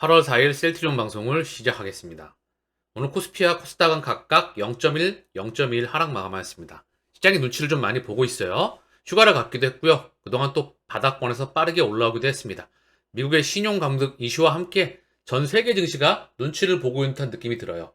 8월 4일 셀트리온 방송을 시작하겠습니다. 오늘 코스피와 코스닥은 각각 0.1, 0.21 하락 마감하였습니다. 시장이 눈치를 좀 많이 보고 있어요. 휴가를 갖기도 했고요. 그동안 또 바닥권에서 빠르게 올라오기도 했습니다. 미국의 신용 감독 이슈와 함께 전 세계 증시가 눈치를 보고 있는 듯한 느낌이 들어요.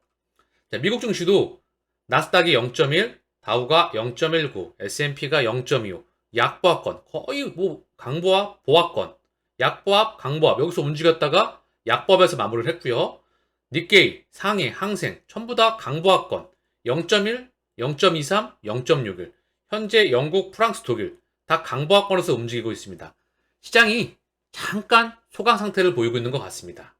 자, 미국 증시도 나스닥이 0.1, 다우가 0.19, S&P가 0.25, 약보합권, 거의 뭐 강보합, 보합권, 약보합, 강보합 여기서 움직였다가 약보합에서 마무리를 했고요. 니케이, 상해, 항생 전부 다 강보합권 0.1, 0.23, 0.61 현재 영국, 프랑스, 독일 다 강보합권에서 움직이고 있습니다. 시장이 잠깐 소강 상태를 보이고 있는 것 같습니다.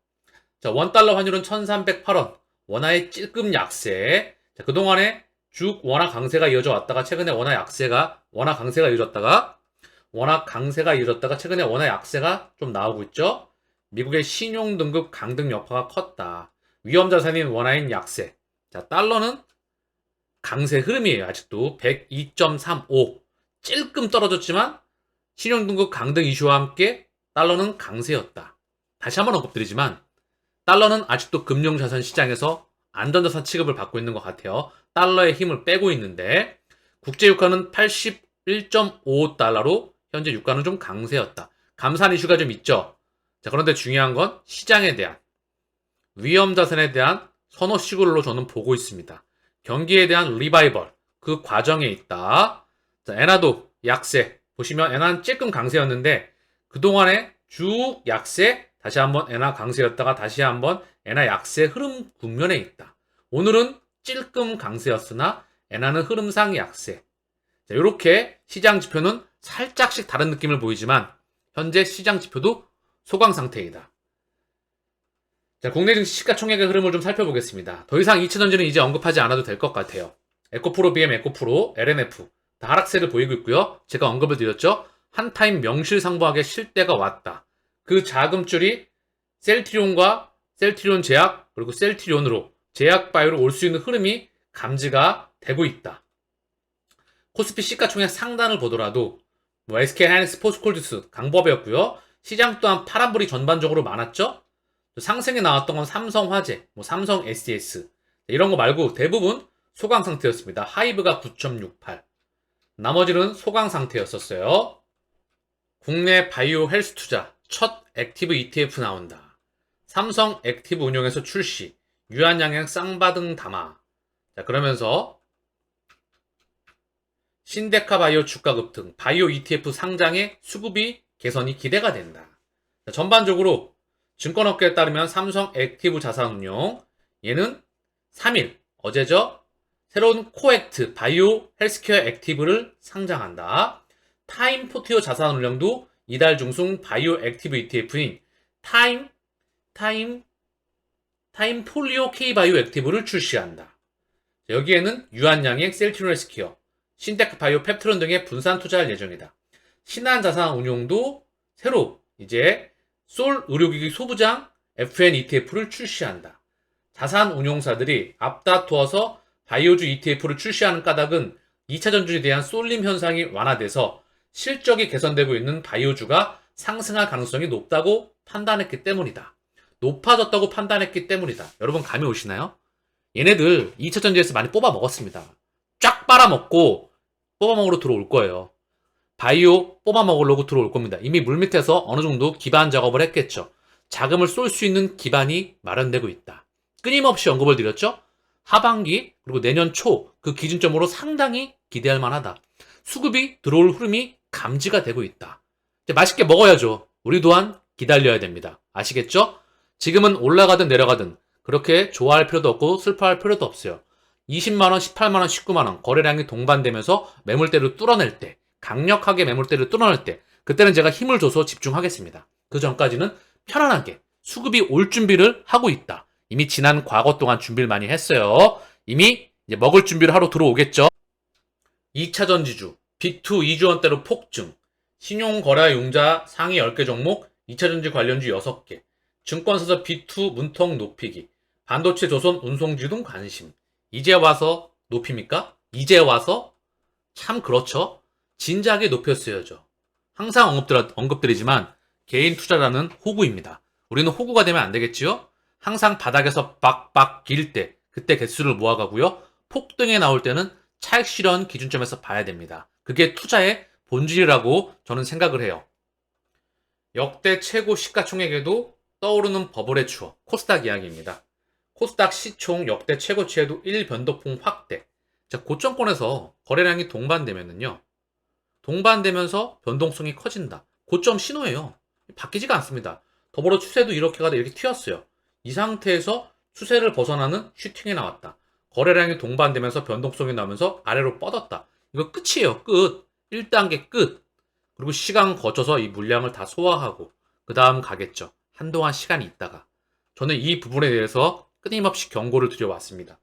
자, 원달러 환율은 1308원, 원화의 찔끔 약세. 자, 그동안에 쭉 원화 강세가 이어져 왔다가 최근에 원화 강세가 이어졌다가 최근에 원화 약세가 좀 나오고 있죠. 미국의 신용 등급 강등 여파가 컸다. 위험 자산인 원화인 약세. 자, 달러는 강세 흐름이에요. 아직도 102.35. 찔끔 떨어졌지만 신용 등급 강등 이슈와 함께 달러는 강세였다. 다시 한번 언급드리지만 달러는 아직도 금융자산 시장에서 안전자산 취급을 받고 있는 것 같아요. 달러의 힘을 빼고 있는데 국제유가는 81.55달러로 현재 유가는 좀 강세였다. 감산 이슈가 좀 있죠. 자, 그런데 중요한 건 시장에 대한 위험자산에 대한 선호 시그널로 저는 보고 있습니다. 경기에 대한 리바이벌 그 과정에 있다. 자, 엔화도 약세 보시면 엔화는 찔끔 강세였는데 그동안에 쭉 약세 다시 한번 엔화 강세였다가 다시 한번 엔화 약세 흐름 국면에 있다. 오늘은 찔끔 강세였으나 엔화는 흐름상 약세. 자, 이렇게 시장 지표는 살짝씩 다른 느낌을 보이지만 현재 시장 지표도 소강 상태이다. 자, 국내 증시 시가총액의 흐름을 좀 살펴보겠습니다. 더 이상 2차전지는 이제 언급하지 않아도 될 것 같아요. 에코프로, BM, 에코프로, LNF 다 하락세를 보이고 있고요. 제가 언급을 드렸죠. 한타임 명실상부하게 실대가 왔다. 그 자금줄이 셀트리온과 셀트리온 제약 그리고 셀트리온으로 제약바이오로 올 수 있는 흐름이 감지가 되고 있다. 코스피 시가총액 상단을 보더라도 뭐 SK하이닉스, 포스콜드스 강보합이었고요. 시장 또한 파란불이 전반적으로 많았죠. 상승에 나왔던 건 삼성화재, 뭐 삼성 SES 이런 거 말고 대부분 소강 상태였습니다. 하이브가 9.68 나머지는 소강 상태였었어요. 국내 바이오 헬스 투자 첫 액티브 ETF 나온다. 삼성 액티브 운용에서 출시 유한양행 쌍바등 담아. 자, 그러면서 신데카 바이오 주가 급등 바이오 ETF 상장의 수급이 개선이 기대가 된다. 자, 전반적으로 증권업계에 따르면 삼성 액티브 자산운용 얘는 3일 어제죠. 새로운 코액트 바이오 헬스케어 액티브를 상장한다. 타임 포티오 자산운용도 이달 중순 바이오 액티브 ETF인 타임 폴리오 K바이오 액티브를 출시한다. 여기에는 유한양행 셀트리온 헬스케어, 신테크 바이오 펩트론 등에 분산 투자할 예정이다. 신한자산운용도 새로 이제 솔 의료기기 소부장 FN ETF를 출시한다. 자산운용사들이 앞다투어서 바이오주 ETF를 출시하는 까닭은 2차 전지에 대한 쏠림 현상이 완화돼서 실적이 개선되고 있는 바이오주가 상승할 가능성이 높다고 판단했기 때문이다. 높아졌다고 판단했기 때문이다. 여러분 감이 오시나요? 얘네들 2차 전지에서 많이 뽑아 먹었습니다. 쫙 빨아먹고 뽑아 먹으러 들어올 거예요. 바이오 뽑아 먹으려고 들어올 겁니다. 이미 물밑에서 어느 정도 기반 작업을 했겠죠. 자금을 쏠 수 있는 기반이 마련되고 있다. 끊임없이 언급을 드렸죠. 하반기 그리고 내년 초 그 기준점으로 상당히 기대할 만하다. 수급이 들어올 흐름이 감지가 되고 있다. 이제 맛있게 먹어야죠. 우리 또한 기다려야 됩니다. 아시겠죠? 지금은 올라가든 내려가든 그렇게 좋아할 필요도 없고 슬퍼할 필요도 없어요. 20만원, 18만원, 19만원 거래량이 동반되면서 매물대를 뚫어낼 때 강력하게 매물대를 뚫어낼 때 그때는 제가 힘을 줘서 집중하겠습니다. 그 전까지는 편안하게 수급이 올 준비를 하고 있다. 이미 지난 과거 동안 준비를 많이 했어요. 이미 이제 먹을 준비를 하러 들어오겠죠. 2차 전지주 빅2 2주원대로 폭증 신용거래 융자 상위 10개 종목 2차 전지 관련주 6개 증권사서 빅2 문턱 높이기 반도체 조선 운송지 등 관심 이제 와서 높입니까? 이제 와서? 참 그렇죠. 진작에 높였어야죠. 항상 언급드리지만 개인 투자라는 호구입니다. 우리는 호구가 되면 안 되겠지요? 항상 바닥에서 빡빡 길 때, 그때 개수를 모아가고요. 폭등에 나올 때는 차익 실현 기준점에서 봐야 됩니다. 그게 투자의 본질이라고 저는 생각을 해요. 역대 최고 시가총액에도 떠오르는 버블의 추억, 코스닥 이야기입니다. 코스닥 시총 역대 최고치에도 1변동폭 확대. 자, 고점권에서 거래량이 동반되면은요. 동반되면서 변동성이 커진다. 고점 신호예요. 바뀌지가 않습니다. 더불어 추세도 이렇게 가다 이렇게 튀었어요. 이 상태에서 추세를 벗어나는 슈팅이 나왔다. 거래량이 동반되면서 변동성이 나면서 아래로 뻗었다. 이거 끝이에요. 끝. 1단계 끝. 그리고 시간 거쳐서 이 물량을 다 소화하고 그 다음 가겠죠. 한동안 시간이 있다가. 저는 이 부분에 대해서 끊임없이 경고를 드려왔습니다.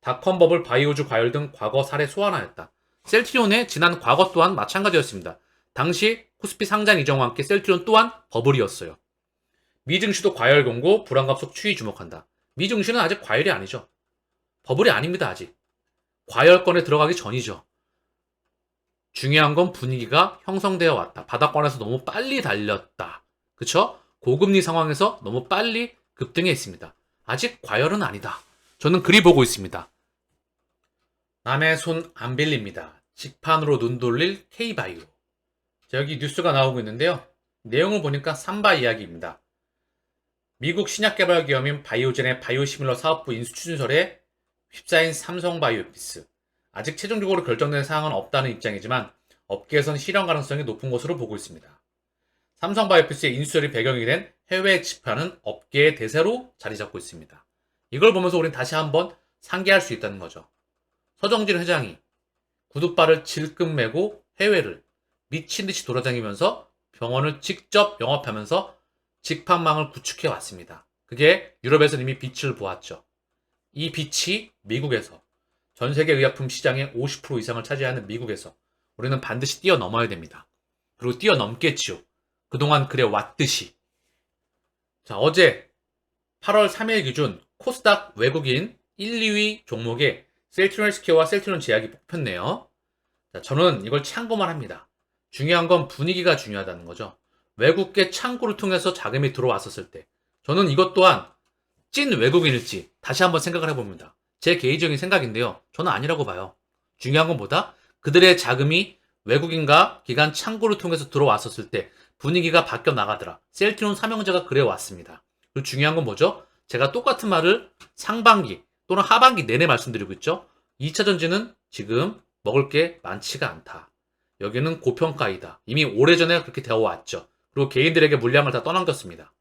닷컴 버블, 바이오주, 과열 등 과거 사례 소환하였다. 셀트리온의 지난 과거 또한 마찬가지였습니다. 당시 코스피 상장 이전과 함께 셀트리온 또한 버블이었어요. 미증시도 과열 경고, 불안감속 추이 주목한다. 미증시는 아직 과열이 아니죠. 버블이 아닙니다, 아직. 과열권에 들어가기 전이죠. 중요한 건 분위기가 형성되어 왔다. 바닥권에서 너무 빨리 달렸다. 그쵸? 고금리 상황에서 너무 빨리 급등해 있습니다. 아직 과열은 아니다. 저는 그리 보고 있습니다. 남의 손 안 빌립니다. 직판으로 눈 돌릴 K바이오. 여기 뉴스가 나오고 있는데요. 내용을 보니까 삼바 이야기입니다. 미국 신약개발기업인 바이오젠의 바이오시밀러 사업부 인수 추진설에 휩싸인 삼성바이오피스. 아직 최종적으로 결정된 사항은 없다는 입장이지만 업계에선 실현 가능성이 높은 것으로 보고 있습니다. 삼성바이오피스의 인수설이 배경이 된 해외 집판은 업계의 대세로 자리 잡고 있습니다. 이걸 보면서 우린 다시 한번 상기할 수 있다는 거죠. 서정진 회장이 구두발을 질끈 매고 해외를 미친 듯이 돌아다니면서 병원을 직접 영업하면서 직판망을 구축해 왔습니다. 그게 유럽에서 이미 빛을 보았죠. 이 빛이 미국에서 전 세계 의약품 시장의 50% 이상을 차지하는 미국에서 우리는 반드시 뛰어넘어야 됩니다. 그리고 뛰어넘겠지요. 그동안 그래 왔듯이. 자, 어제 8월 3일 기준 코스닥 외국인 1, 2위 종목에 셀트리온 헬스케어와 셀트리온 제약이 뽑혔네요. 자, 저는 이걸 참고만 합니다. 중요한 건 분위기가 중요하다는 거죠. 외국계 창구를 통해서 자금이 들어왔었을 때 저는 이것 또한 찐 외국인일지 다시 한번 생각을 해봅니다. 제 개인적인 생각인데요. 저는 아니라고 봐요. 중요한 건 뭐다? 그들의 자금이 외국인과 기관 창구를 통해서 들어왔었을 때 분위기가 바뀌어 나가더라. 셀트리온 삼형제가 그래 왔습니다. 그리고 중요한 건 뭐죠? 제가 똑같은 말을 상반기 또는 하반기 내내 말씀드리고 있죠. 2차 전지는 지금 먹을 게 많지가 않다. 여기는 고평가이다. 이미 오래전에 그렇게 되어 왔죠. 그리고 개인들에게 물량을 다 떠넘겼습니다.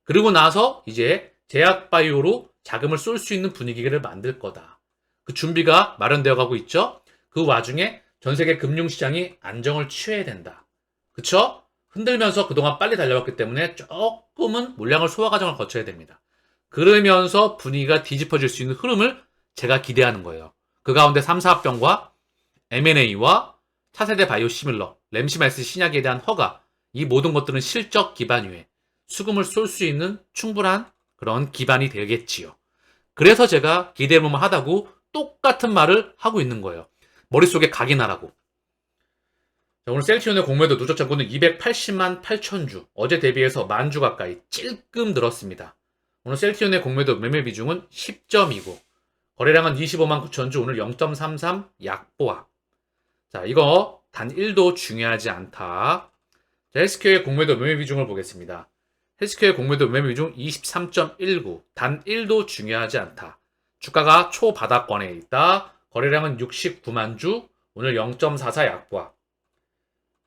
그리고 나서 이제 제약바이오로 자금을 쏠 수 있는 분위기를 만들 거다. 그 준비가 마련되어 가고 있죠. 그 와중에 전 세계 금융시장이 안정을 취해야 된다. 그쵸? 흔들면서 그동안 빨리 달려왔기 때문에 조금은 물량을 소화 과정을 거쳐야 됩니다. 그러면서 분위기가 뒤집어질 수 있는 흐름을 제가 기대하는 거예요. 그 가운데 3, 4합병과 M&A와 차세대 바이오시밀러, 램시메스 신약에 대한 허가, 이 모든 것들은 실적 기반 위에 수금을 쏠 수 있는 충분한 그런 기반이 되겠지요. 그래서 제가 기대해볼만 하다고 똑같은 말을 하고 있는 거예요. 머릿속에 각이 나라고. 자, 오늘 셀트리온의 공매도 누적 잔고는 280만 8천 주, 어제 대비해서 10,000주 가까이 찔끔 늘었습니다. 오늘 셀트리온의 공매도 매매 비중은 10점이고 거래량은 25만 9천 주, 오늘 0.33 약보합. 자, 이거 단 1도 중요하지 않다. 자, 헬스케어의 공매도 매매 비중을 보겠습니다. 헬스케어의 공매도 매매 비중 23.19, 단 1도 중요하지 않다. 주가가 초바닥권에 있다. 거래량은 69만 주, 오늘 0.44 약보합.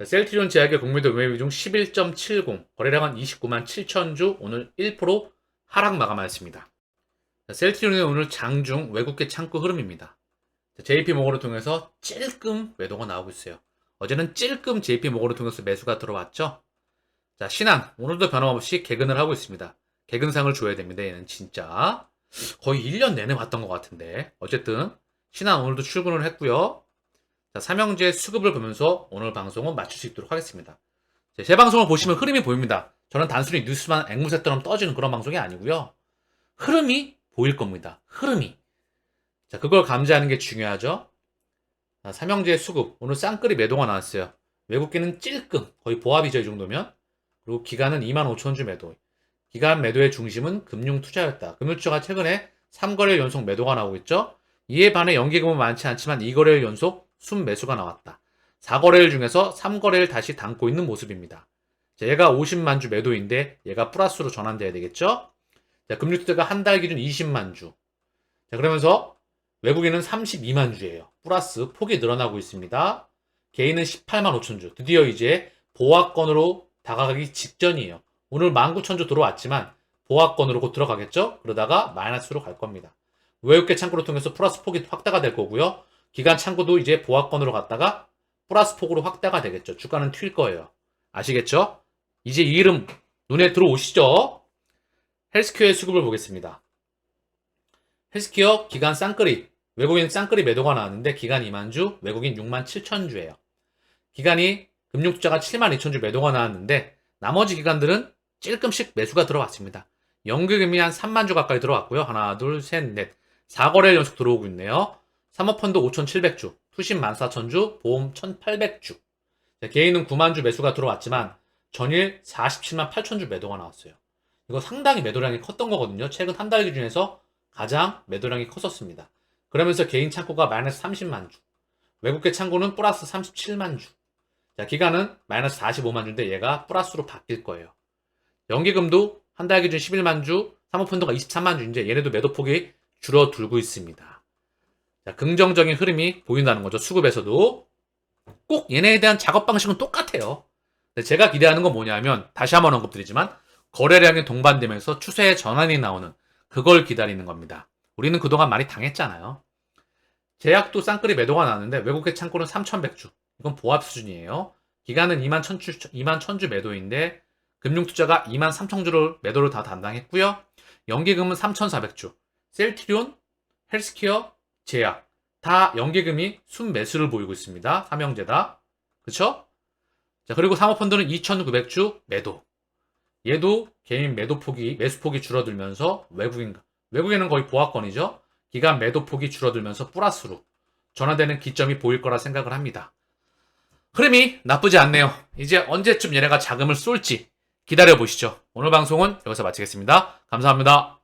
셀트리온 제약의 공매도 매매 비중 11.70, 거래량은 29만 7천 주, 오늘 1% 하락 마감하였습니다. 셀트리온은 오늘 장중 외국계 창구 흐름입니다. JP모건을 통해서 찔끔 매도가 나오고 있어요. 어제는 찔끔 JP모건을 통해서 매수가 들어왔죠. 자, 신한 오늘도 변함없이 개근을 하고 있습니다. 개근상을 줘야 됩니다. 얘는 진짜 거의 1년 내내 왔던 것 같은데 어쨌든 신한 오늘도 출근을 했고요. 자, 삼형제 수급을 보면서 오늘 방송은 마칠 수 있도록 하겠습니다. 제 방송을 보시면 흐름이 보입니다. 저는 단순히 뉴스만 앵무새처럼 떠지는 그런 방송이 아니고요. 흐름이 보일 겁니다. 흐름이. 자, 그걸 감지하는 게 중요하죠. 자, 삼형제의 수급. 오늘 쌍끌이 매도가 나왔어요. 외국계는 찔끔. 거의 보합이죠, 이 정도면. 그리고 기간은 25,000주 매도. 기간 매도의 중심은 금융투자였다. 금융투자가 최근에 3거래일 연속 매도가 나오고 있죠. 이에 반해 연기금은 많지 않지만 2거래일 연속 순매수가 나왔다. 4거래일 중에서 3거래일 다시 담고 있는 모습입니다. 자, 얘가 50만 주 매도인데 얘가 플러스로 전환돼야 되겠죠. 자, 금융투자가 한 달 기준 20만 주. 자, 그러면서 외국인은 32만 주예요. 플러스 폭이 늘어나고 있습니다. 개인은 18만 5천 주. 드디어 이제 보합권으로 다가가기 직전이에요. 오늘 19,000주 들어왔지만 보합권으로 곧 들어가겠죠? 그러다가 마이너스로 갈 겁니다. 외국계 창구를 통해서 플러스 폭이 확대가 될 거고요. 기간 창구도 이제 보합권으로 갔다가 플러스 폭으로 확대가 되겠죠. 주가는 튈 거예요. 아시겠죠? 이제 이 이름 눈에 들어오시죠? 헬스케어의 수급을 보겠습니다. 헬스케어 기간 쌍끌이, 외국인 쌍끌이 매도가 나왔는데 기간 2만 주, 외국인 6만 7천 주예요. 기간이 금융투자가 7만 2천 주 매도가 나왔는데 나머지 기관들은 찔끔씩 매수가 들어왔습니다. 연기금이 한 3만 주 가까이 들어왔고요. 하나, 둘, 셋, 넷. 4거래일 연속 들어오고 있네요. 사모펀드 5,700주, 투신 14,000주, 보험 1,800주. 개인은 9만 주 매수가 들어왔지만 전일 47만 8천 주 매도가 나왔어요. 이거 상당히 매도량이 컸던 거거든요. 최근 한 달 기준에서 가장 매도량이 컸었습니다. 그러면서 개인 창고가 마이너스 30만 주, 외국계 창고는 플러스 37만 주. 자, 기간은 마이너스 45만 주인데 얘가 플러스로 바뀔 거예요. 연기금도 한 달 기준 11만 주, 사모펀드가 23만 주인데 얘네도 매도폭이 줄어들고 있습니다. 자, 긍정적인 흐름이 보인다는 거죠. 수급에서도. 꼭 얘네에 대한 작업 방식은 똑같아요. 제가 기대하는 건 뭐냐면 다시 한번 언급드리지만 거래량이 동반되면서 추세의 전환이 나오는 그걸 기다리는 겁니다. 우리는 그동안 많이 당했잖아요. 제약도 쌍끌이 매도가 나왔는데 외국계 창고는 3,100주. 이건 보합 수준이에요. 기간은 2만 1,000주 매도인데 금융투자가 2만 3,000주를 매도를 다 담당했고요. 연기금은 3,400주. 셀트리온, 헬스케어, 제약 다 연기금이 순매수를 보이고 있습니다. 삼형제다. 그쵸? 자, 그리고 사모펀드는 2,900주 매도. 얘도 개인 매수폭이 줄어들면서 외국인은 거의 보합권이죠. 기간 매도폭이 줄어들면서 플러스로 전환되는 기점이 보일 거라 생각을 합니다. 흐름이 나쁘지 않네요. 이제 언제쯤 얘네가 자금을 쏠지 기다려보시죠. 오늘 방송은 여기서 마치겠습니다. 감사합니다.